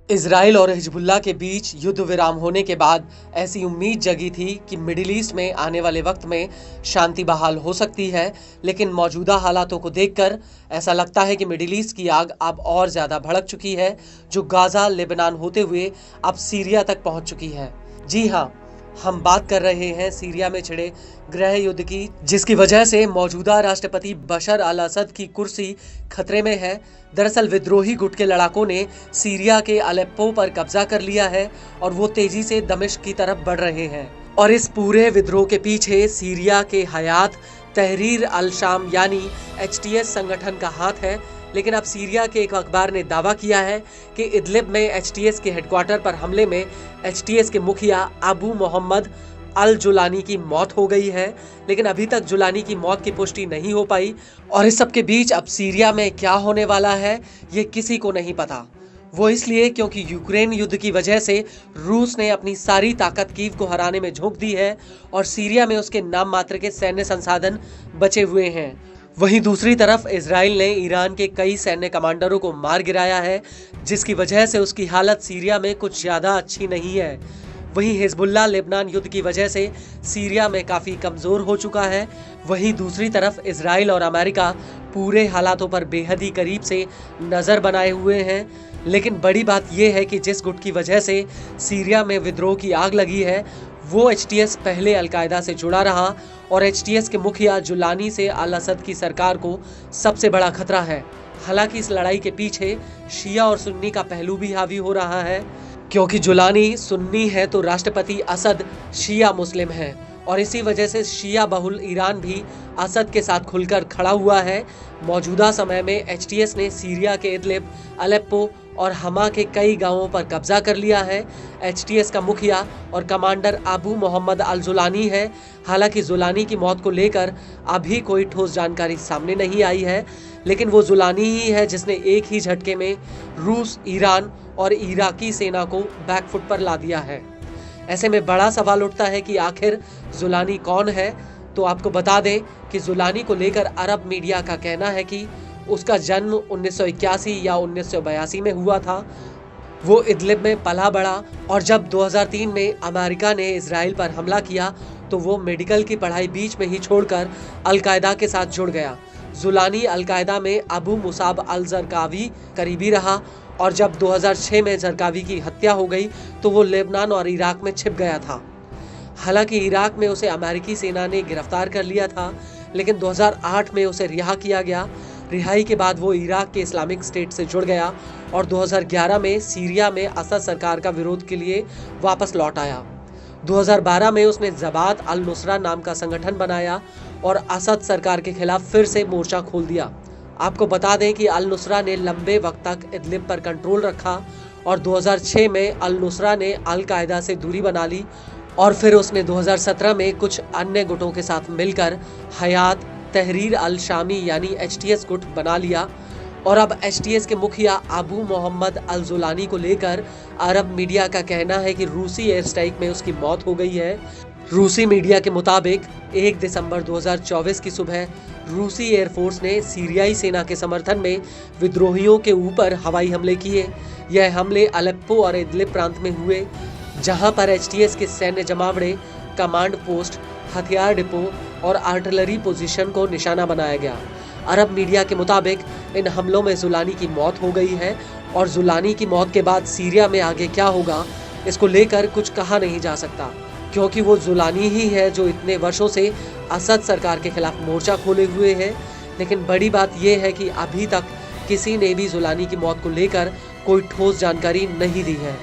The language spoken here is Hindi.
इजराइल और हिजबुल्लाह के बीच युद्ध विराम होने के बाद ऐसी उम्मीद जगी थी कि मिडिल ईस्ट में आने वाले वक्त में शांति बहाल हो सकती है, लेकिन मौजूदा हालातों को देखकर ऐसा लगता है कि मिडिल ईस्ट की आग अब और ज़्यादा भड़क चुकी है, जो गाज़ा, लेबनान होते हुए अब सीरिया तक पहुंच चुकी है। जी हाँ, हम बात कर रहे हैं सीरिया में छिड़े गृह युद्ध की, जिसकी वजह से मौजूदा राष्ट्रपति बशर अल असद की कुर्सी खतरे में है। दरअसल विद्रोही गुट के लड़ाकों ने सीरिया के अलेप्पो पर कब्जा कर लिया है और वो तेजी से दमिश्क की तरफ बढ़ रहे हैं। और इस पूरे विद्रोह के पीछे सीरिया के हयात तहरीर अल शाम यानी HTS संगठन का हाथ है। लेकिन अब सीरिया के एक अखबार ने दावा किया है कि इदलिब में HTS के हेडक्वार्टर पर हमले में HTS के मुखिया अबू मोहम्मद अल जुलानी की मौत हो गई है, लेकिन अभी तक जुलानी की मौत की पुष्टि नहीं हो पाई। और इस सब के बीच अब सीरिया में क्या होने वाला है ये किसी को नहीं पता। वो इसलिए क्योंकि यूक्रेन युद्ध की वजह से रूस ने अपनी सारी ताकत कीव को हराने में झोंक दी है और सीरिया में उसके नाम मात्र के सैन्य संसाधन बचे हुए हैं। वहीं दूसरी तरफ इजराइल ने ईरान के कई सैन्य कमांडरों को मार गिराया है, जिसकी वजह से उसकी हालत सीरिया में कुछ ज़्यादा अच्छी नहीं है। वहीं हिजबुल्लाह लेबनान युद्ध की वजह से सीरिया में काफ़ी कमज़ोर हो चुका है। वहीं दूसरी तरफ इजराइल और अमेरिका पूरे हालातों पर बेहद ही करीब से नज़र बनाए हुए हैं। लेकिन बड़ी बात यह है कि जिस गुट की वजह से सीरिया में विद्रोह की आग लगी है, वो HTS पहले अलकायदा से जुड़ा रहा और HTS के मुखिया जुलानी से अल असद की सरकार को सबसे बड़ा खतरा है। हालांकि इस लड़ाई के पीछे शिया और सुन्नी का पहलू भी हावी हो रहा है, क्योंकि जुलानी सुन्नी है तो राष्ट्रपति असद शिया मुस्लिम है और इसी वजह से शिया बहुल ईरान भी असद के साथ खुलकर खड़ा हुआ है। मौजूदा समय में HTS ने सीरिया के इदलिब, अलेप्पो और हमा के कई गांवों पर कब्जा कर लिया है। HTS का मुखिया और कमांडर अबू मोहम्मद अल जुलानी है। हालांकि जुलानी की मौत को लेकर अभी कोई ठोस जानकारी सामने नहीं आई है, लेकिन वो जुलानी ही है जिसने एक ही झटके में रूस, ईरान और इराकी सेना को बैकफुट पर ला दिया है। ऐसे में बड़ा सवाल उठता है कि आखिर जुलानी कौन है। तो आपको बता दें कि जुलानी को लेकर अरब मीडिया का कहना है कि उसका जन्म 1981 या 1982 में हुआ था। वो इदलिब में पला बढ़ा और जब 2003 में अमेरिका ने इजराइल पर हमला किया तो वो मेडिकल की पढ़ाई बीच में ही छोड़कर अलकायदा के साथ जुड़ गया। जुलानी अलकायदा में अबू मुसाब अल जरकावी करीबी रहा और जब 2006 में जरकावी की हत्या हो गई तो वो लेबनान और इराक में छिप गया था। हालांकि इराक में उसे अमेरिकी सेना ने गिरफ्तार कर लिया था, लेकिन 2008 में उसे रिहा किया गया। रिहाई के बाद वो इराक के इस्लामिक स्टेट से जुड़ गया और 2011 में सीरिया में असद सरकार का विरोध के लिए वापस लौट आया। 2012 में उसने जबात अल नुसरा नाम का संगठन बनाया और असद सरकार के खिलाफ फिर से मोर्चा खोल दिया। आपको बता दें कि अल नुसरा ने लंबे वक्त तक इदलिब पर कंट्रोल रखा और 2006 में अल नुसरा ने अल कायदा से दूरी बना ली और फिर उसने 2017 में कुछ अन्य गुटों के साथ मिलकर हयात तहरीर अल शामी यानी HTS गुट बना लिया। और अब HTS के मुखिया अबू मोहम्मद अल जुलानी को लेकर अरब मीडिया का कहना है कि रूसी एयर स्ट्राइक में उसकी मौत हो गई है। रूसी मीडिया के मुताबिक 1 दिसंबर 2024 की सुबह रूसी एयरफोर्स ने सीरियाई सेना के समर्थन में विद्रोहियों के ऊपर हवाई हमले किए। यह हमले अलेप्पो और इदलिब प्रांत में हुए, जहां पर HTS के सैन्य जमावड़े, कमांड पोस्ट, हथियार डिपो और आर्टिलरी पोजीशन को निशाना बनाया गया। अरब मीडिया के मुताबिक इन हमलों में जुलानी की मौत हो गई है और जुलानी की मौत के बाद सीरिया में आगे क्या होगा इसको लेकर कुछ कहा नहीं जा सकता, क्योंकि वो जुलानी ही है जो इतने वर्षों से असद सरकार के खिलाफ मोर्चा खोले हुए है। लेकिन बड़ी बात यह है कि अभी तक किसी ने भी जुलानी की मौत को लेकर कोई ठोस जानकारी नहीं दी है।